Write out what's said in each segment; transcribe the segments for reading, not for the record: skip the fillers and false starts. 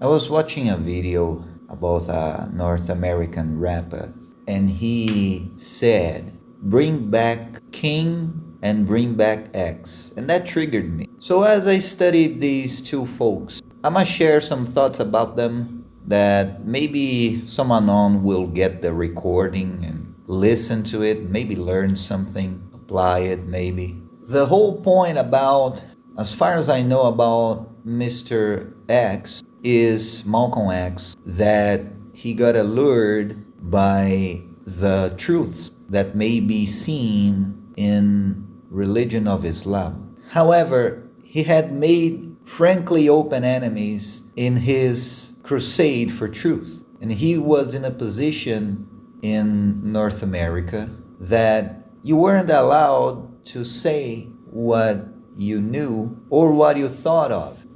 I was watching a video about a North American rapper, and he said, "Bring back King and bring back X." And that triggered me. So, as I studied these two folks, I'm gonna share some thoughts about them that maybe someone on will get the recording and listen to it, maybe learn something, apply it, maybe. The whole point about, as far as I know about Mr. X, is Malcolm X, that he got allured by the truths that may be seen in religion of Islam. However, he had made frankly open enemies in his crusade for truth. And he was in a position in North America that you weren't allowed to say what you knew or what you thought of,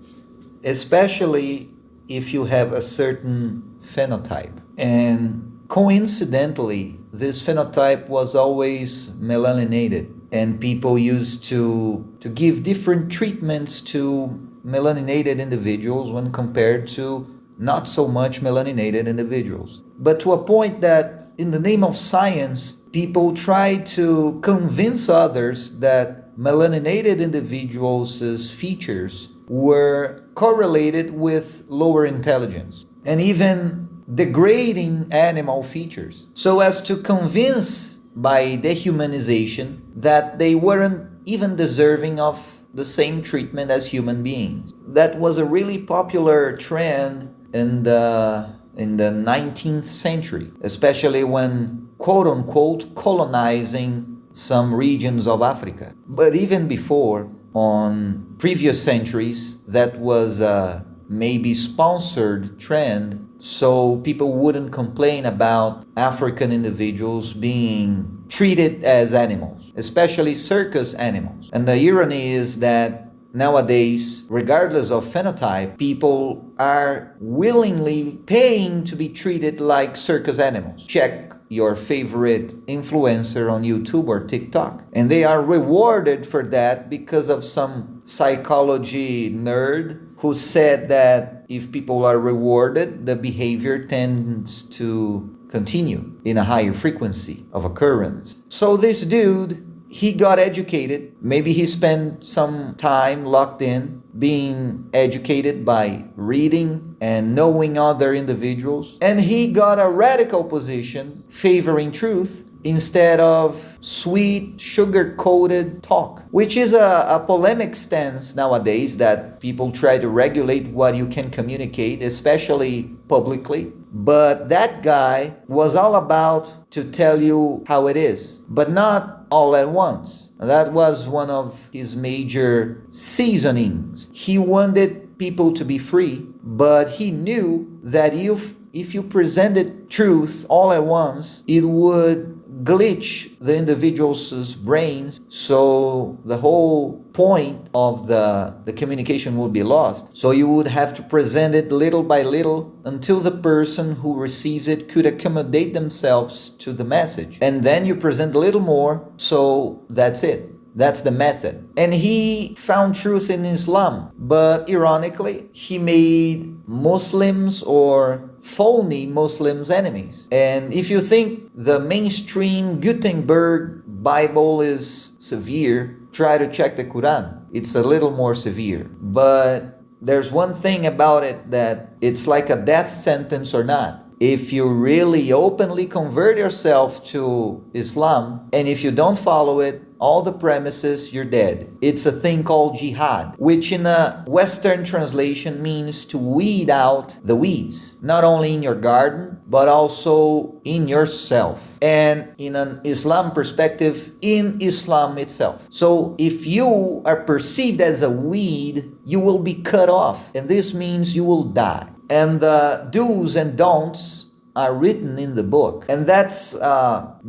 especially if you have a certain phenotype. And coincidentally, this phenotype was always melaninated, and people used to give different treatments to melaninated individuals when compared to not so much melaninated individuals. But to a point that, in the name of science, people try to convince others that melaninated individuals' features were correlated with lower intelligence and even degrading animal features, so as to convince by dehumanization that they weren't even deserving of the same treatment as human beings. That was a really popular trend in the 19th century, especially when quote unquote colonizing some regions of Africa. But even before, on previous centuries, that was a maybe sponsored trend so people wouldn't complain about African individuals being treated as animals, especially circus animals. And the irony is that nowadays, regardless of phenotype, people are willingly paying to be treated like circus animals. Check your favorite influencer on YouTube or TikTok, and they are rewarded for that because of some psychology nerd who said that if people are rewarded, the behavior tends to continue in a higher frequency of occurrence. So this dude, he got educated. Maybe he spent some time locked in, being educated by reading and knowing other individuals. And he got a radical position favoring truth instead of sweet, sugar-coated talk, which is a polemic stance nowadays that people try to regulate what you can communicate, especially publicly. But that guy was all about to tell you how it is, but not all at once. That was one of his major seasonings. He wanted people to be free, but he knew that if you presented truth all at once, it would glitch the individual's brains, so the whole point of the communication would be lost. So you would have to present it little by little until the person who receives it could accommodate themselves to the message. And then you present a little more, so that's it. That's the method. And he found truth in Islam, but ironically, he made Muslims or phony Muslims enemies. And if you think the mainstream Gutenberg Bible is severe, try to check the Quran. It's a little more severe. But there's one thing about it that it's like a death sentence or not. If you really openly convert yourself to Islam, and if you don't follow it, all the premises, you're dead. It's a thing called jihad, which in a Western translation means to weed out the weeds, not only in your garden, but also in yourself. And in an Islam perspective, in Islam itself. So if you are perceived as a weed, you will be cut off. And this means you will die. And the do's and don'ts are written in the book. And that's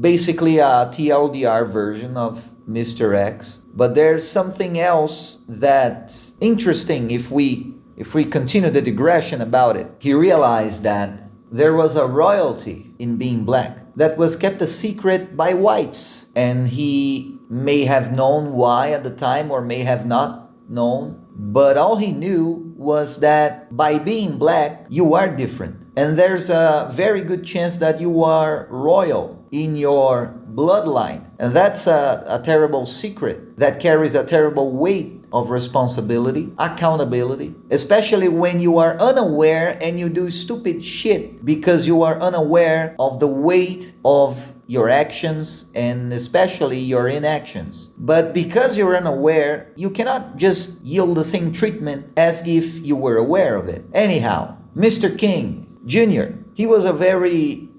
basically a TLDR version of Mr. X. But there's something else that's interesting if we continue the digression about it. He realized that there was a royalty in being black that was kept a secret by whites. And he may have known why at the time or may have not known. But all he knew was that by being black, you are different. And there's a very good chance that you are royal in your bloodline. And that's a terrible secret that carries a terrible weight of responsibility, accountability, especially when you are unaware and you do stupid shit because you are unaware of the weight of your actions and especially your inactions. But because you're unaware, you cannot just yield the same treatment as if you were aware of it. Anyhow, Mr. King Jr., he was a very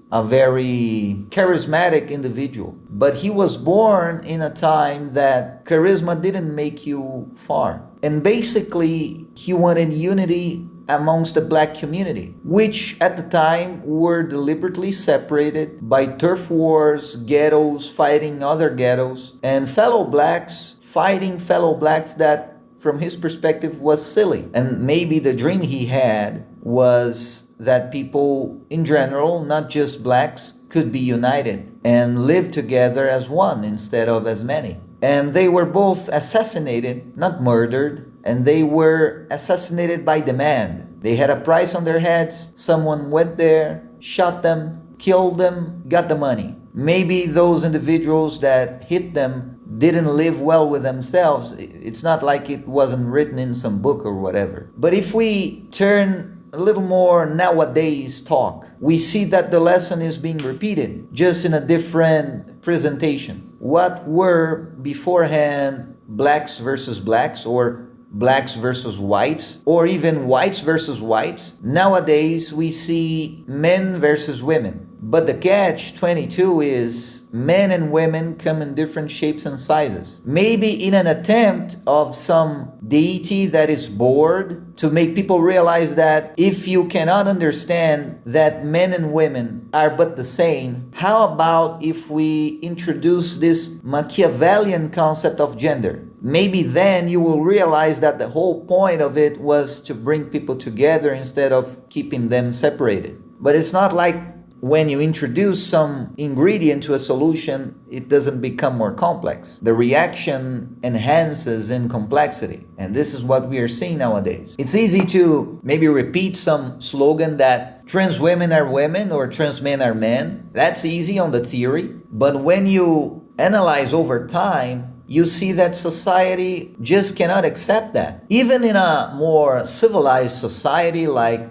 charismatic individual, but he was born in a time that charisma didn't make you far. And basically, he wanted unity amongst the black community, which at the time were deliberately separated by turf wars, ghettos fighting other ghettos, and fellow blacks fighting fellow blacks that, from his perspective, was silly. And maybe the dream he had was that people in general, not just blacks, could be united and live together as one instead of as many. And they were both assassinated, not murdered, and they were assassinated by demand. They had a price on their heads, someone went there, shot them, killed them, got the money. Maybe those individuals that hit them didn't live well with themselves. It's not like it wasn't written in some book or whatever. But if we turn a little more nowadays talk, we see that the lesson is being repeated, just in a different presentation. What were beforehand blacks versus blacks, or blacks versus whites, or even whites versus whites, nowadays we see men versus women. But the catch-22 is men and women come in different shapes and sizes. Maybe in an attempt of some deity that is bored to make people realize that if you cannot understand that men and women are but the same, how about if we introduce this Machiavellian concept of gender? Maybe then you will realize that the whole point of it was to bring people together instead of keeping them separated. But it's not like when you introduce some ingredient to a solution, it doesn't become more complex. The reaction enhances in complexity. And this is what we are seeing nowadays. It's easy to maybe repeat some slogan that trans women are women or trans men are men. That's easy on the theory. But when you analyze over time, you see that society just cannot accept that. Even in a more civilized society like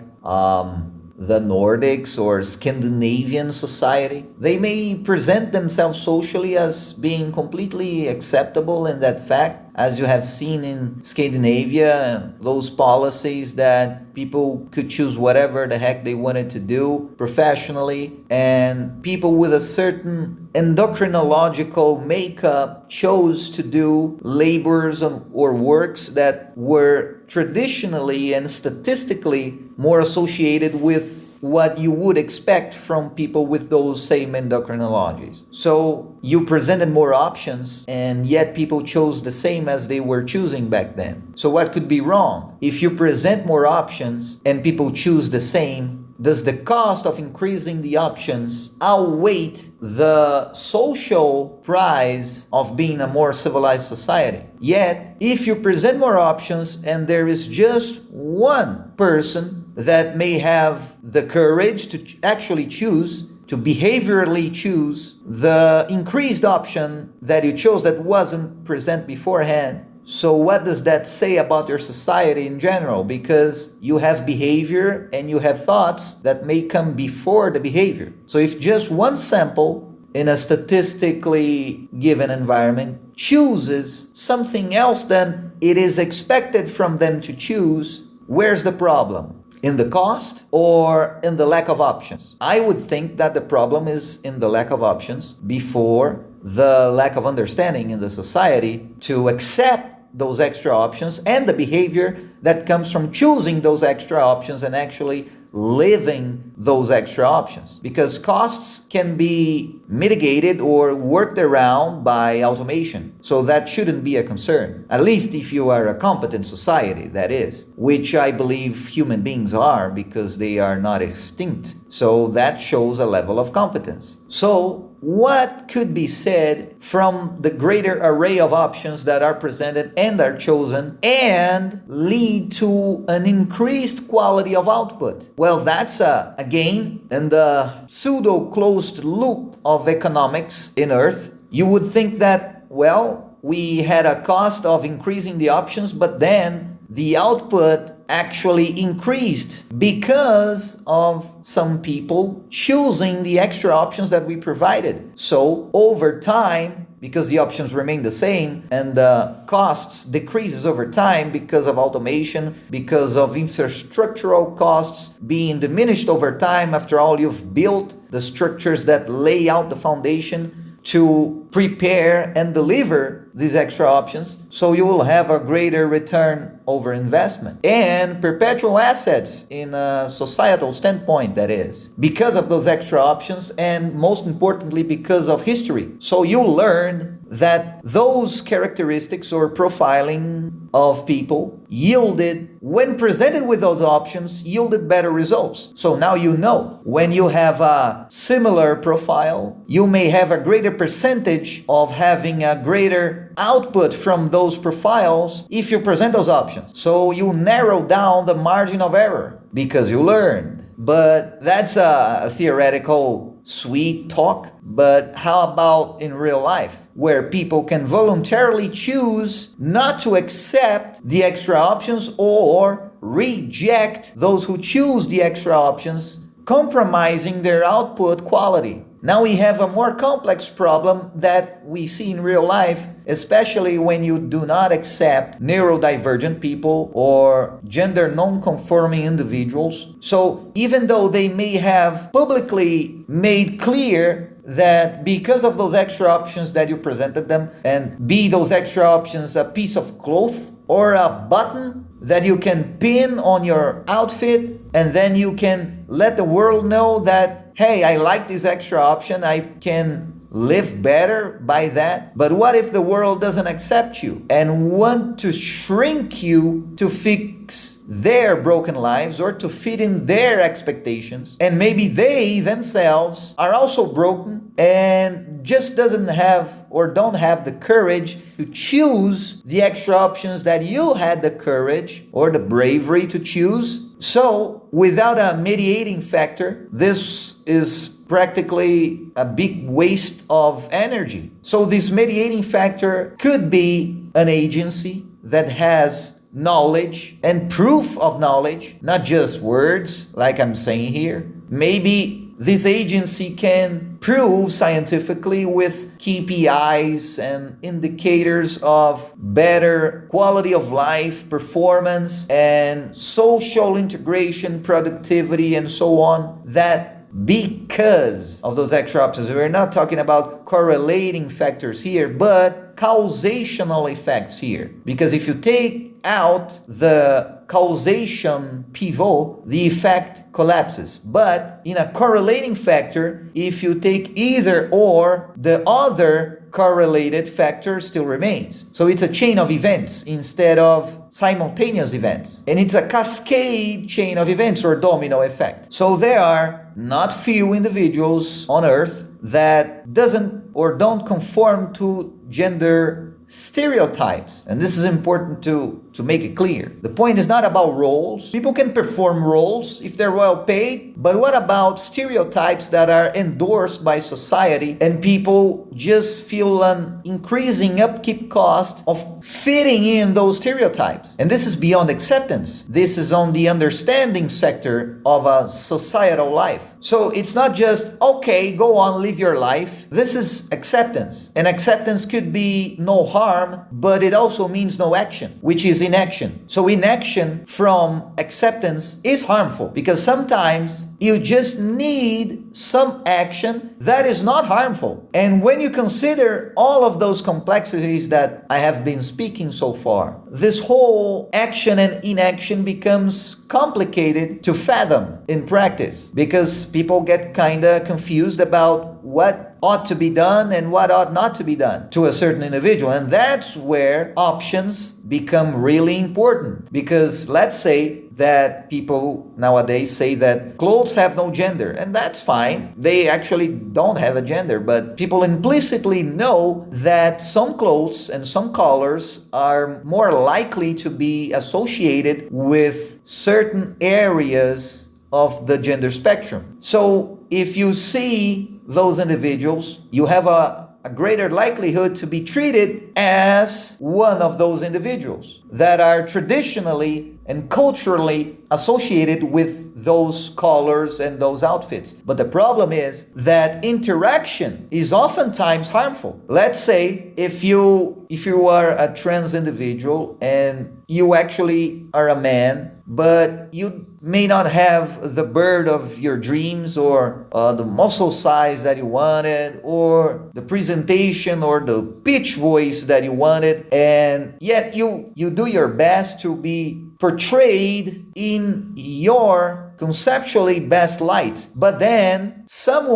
the Nordics or Scandinavian society, they may present themselves socially as being completely acceptable in that fact, as you have seen in Scandinavia, those policies that people could choose whatever the heck they wanted to do professionally, and people with a certain endocrinological makeup chose to do labors or works that were traditionally and statistically more associated with what you would expect from people with those same endocrinologies. So you presented more options, and yet people chose the same as they were choosing back then. So what could be wrong? If you present more options and people choose the same, does the cost of increasing the options outweigh the social prize of being a more civilized society? Yet, if you present more options and there is just one person that may have the courage to actually choose, to behaviorally choose the increased option that you chose that wasn't present beforehand, so what does that say about your society in general? Because you have behavior and you have thoughts that may come before the behavior. So if just one sample in a statistically given environment chooses something else than it is expected from them to choose, where's the problem? In the cost or in the lack of options? I would think that the problem is in the lack of options before the lack of understanding in the society to accept those extra options and the behavior that comes from choosing those extra options and actually living those extra options. Because costs can be mitigated or worked around by automation. So that shouldn't be a concern. At least if you are a competent society, that is. Which I believe human beings are, because they are not extinct. So that shows a level of competence. So what could be said from the greater array of options that are presented and are chosen and lead lead to an increased quality of output. Well, that's again in the pseudo closed loop of economics in Earth. You would think that, well, we had a cost of increasing the options, but then the output actually increased because of some people choosing the extra options that we provided. So over time, because the options remain the same and the costs decreases over time because of automation, because of infrastructural costs being diminished over time. After all, you've built the structures that lay out the foundation to prepare and deliver these extra options, so you will have a greater return over investment and perpetual assets in a societal standpoint, that is, because of those extra options, and most importantly because of history. So you learn that those characteristics or profiling of people yielded, when presented with those options, yielded better results. So now you know, when you have a similar profile, you may have a greater percentage of having a greater output from those profiles if you present those options. So you narrow down the margin of error because you learned. But that's a theoretical sweet talk. But how about in real life, where people can voluntarily choose not to accept the extra options or reject those who choose the extra options, compromising their output quality? Now we have a more complex problem that we see in real life, especially when you do not accept neurodivergent people or gender non-conforming individuals. So even though they may have publicly made clear that because of those extra options that you presented them, and be those extra options a piece of cloth or a button that you can pin on your outfit, and then you can let the world know that, hey, I like this extra option, I can live better by that. But what if the world doesn't accept you and want to shrink you to fix their broken lives or to fit in their expectations? And maybe they themselves are also broken and just doesn't have or don't have the courage to choose the extra options that you had the courage or the bravery to choose. So without a mediating factor, this is practically a big waste of energy. So this mediating factor could be an agency that has knowledge and proof of knowledge, not just words like I'm saying here. Maybe this agency can prove scientifically with KPIs and indicators of better quality of life, performance, and social integration, productivity, and so on, that because of those extra options, we're not talking about correlating factors here, but causational effects here. Because if you take out the causation pivot, the effect collapses. But in a correlating factor, if you take either or, the other correlated factor still remains. So it's a chain of events instead of simultaneous events. And it's a cascade chain of events or domino effect. So there are not few individuals on Earth that doesn't or don't conform to gender stereotypes. And this is important to make it clear. The point is not about roles. People can perform roles if they're well paid, but what about stereotypes that are endorsed by society and people just feel an increasing upkeep cost of fitting in those stereotypes? And this is beyond acceptance. This is on the understanding sector of a societal life. So it's not just, okay, go on, live your life. This is acceptance. And acceptance could be no harm, but it also means no action, which is inaction. So inaction from acceptance is harmful because sometimes you just need some action that is not harmful. And when you consider all of those complexities that I have been speaking so far, this whole action and inaction becomes complicated to fathom in practice because people get kind of confused about what ought to be done and what ought not to be done to a certain individual. And that's where options become really important. Because let's say that people nowadays say that clothes have no gender, and that's fine. They actually don't have a gender, but people implicitly know that some clothes and some colors are more likely to be associated with certain areas of the gender spectrum. So if you see those individuals, you have a greater likelihood to be treated as one of those individuals that are traditionally and culturally associated with those colors and those outfits. But the problem is that interaction is oftentimes harmful. Let's say if you are a trans individual and you actually are a man, but you may not have the bird of your dreams, or the muscle size that you wanted, or the presentation or the pitch voice that you wanted, and yet you do your best to be portrayed in your conceptually best light. But then some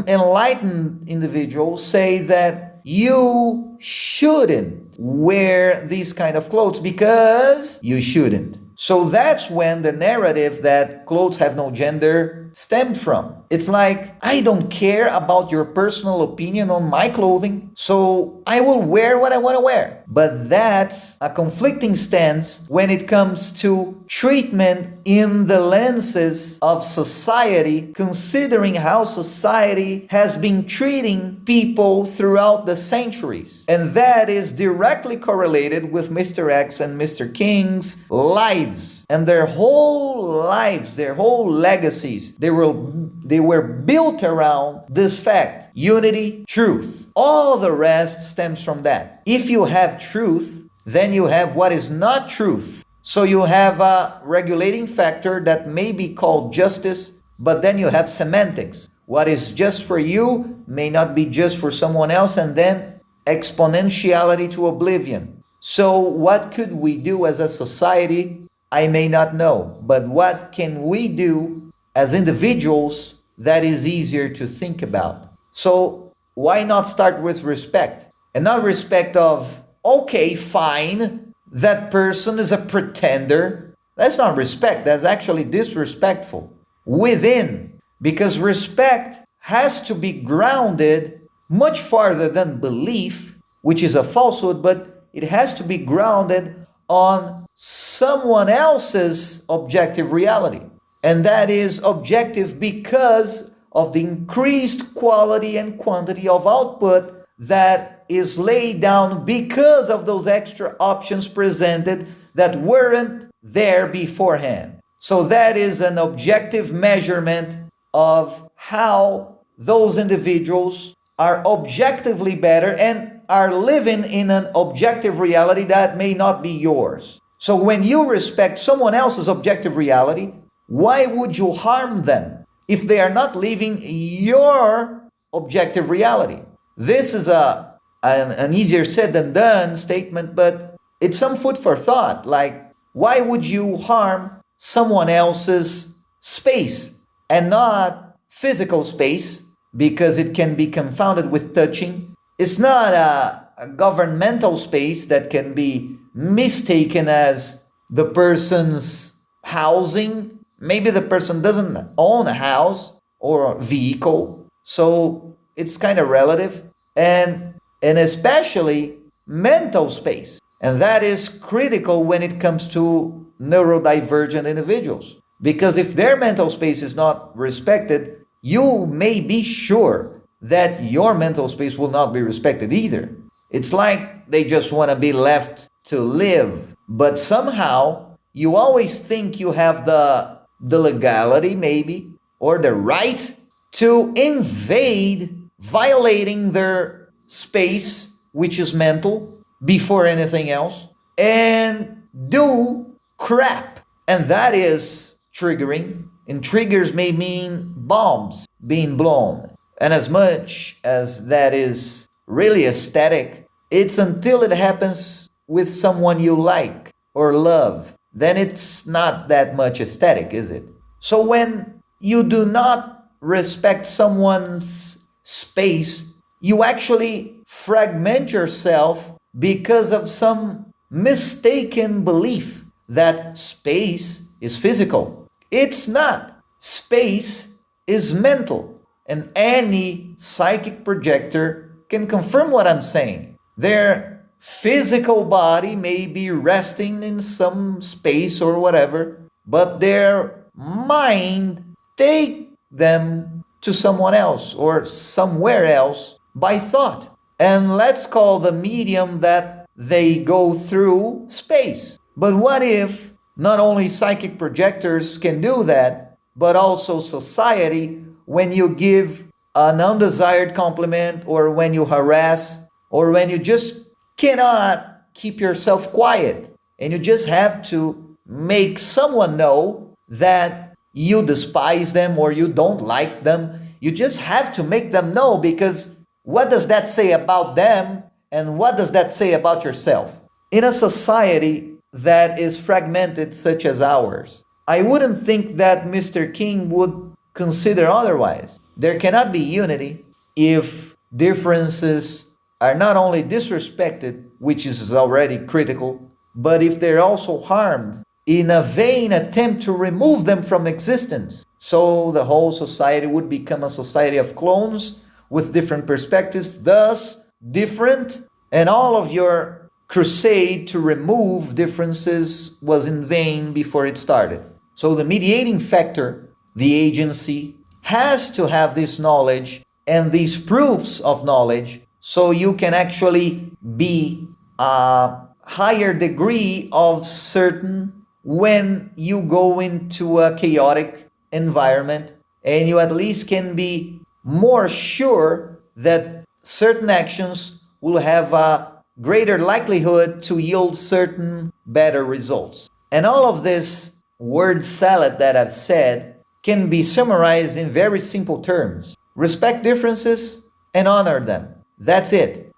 enlightened individual say that you shouldn't wear these kind of clothes because you shouldn't. So that's when the narrative that clothes have no gender stemmed from. It's like, I don't care about your personal opinion on my clothing, so I will wear what I want to wear. But that's a conflicting stance when it comes to treatment in the lenses of society, considering how society has been treating people throughout the centuries. And that is directly correlated with Mr. X and Mr. King's lives and their whole lives, their whole legacies. They were built around this fact: unity, truth. All the rest stems from that. If you have truth, then you have what is not truth. So you have a regulating factor that may be called justice, but then you have semantics. What is just for you may not be just for someone else, and then exponentiality to oblivion. So what could we do as a society? I may not know, but what can we do as individuals that is easier to think about? So why not start with respect? And not respect of, okay, fine, that person is a pretender. That's not respect, that's actually disrespectful. Within, because respect has to be grounded much farther than belief, which is a falsehood, but it has to be grounded on someone else's objective reality. And that is objective because of the increased quality and quantity of output that is laid down because of those extra options presented that weren't there beforehand. So that is an objective measurement of how those individuals are objectively better and are living in an objective reality that may not be yours. So when you respect someone else's objective reality, why would you harm them if they are not living your objective reality? This is an easier said than done statement, but it's some food for thought. Like, why would you harm someone else's space and not physical space? Because it can be confounded with touching. It's not a governmental space that can be mistaken as the person's housing. Maybe the person doesn't own a house or a vehicle, so it's kind of relative. And especially mental space. And that is critical when it comes to neurodivergent individuals. Because if their mental space is not respected, you may be sure that your mental space will not be respected either. It's like they just want to be left to live. But somehow, you always think you have the legality, maybe, or the right to invade, violating their space, which is mental, before anything else, and do crap. And that is triggering. And triggers may mean bombs being blown. And as much as that is really aesthetic, it's until it happens with someone you like or love, then it's not that much aesthetic, is it? So when you do not respect someone's space, you actually fragment yourself because of some mistaken belief that space is physical. It's not. Space is mental. And any psychic projector can confirm what I'm saying. Their physical body may be resting in some space or whatever, but their mind take them to someone else or somewhere else by thought. And let's call the medium that they go through space. But what if not only psychic projectors can do that, but also society, when you give an undesired compliment, or when you harass, or when you just cannot keep yourself quiet and you just have to make someone know that you despise them or you don't like them. You just have to make them know, because what does that say about them and what does that say about yourself? In a society that is fragmented such as ours, I wouldn't think that Mr. King would consider otherwise. There cannot be unity if differences are not only disrespected, which is already critical, but if they're also harmed in a vain attempt to remove them from existence. So the whole society would become a society of clones with different perspectives, thus different, and all of your crusade to remove differences was in vain before it started. So the mediating factor, the agency, has to have this knowledge and these proofs of knowledge, so you can actually be a higher degree of certain when you go into a chaotic environment, and you at least can be more sure that certain actions will have a greater likelihood to yield certain better results. And all of this word salad that I've said can be summarized in very simple terms. Respect differences and honor them. That's it.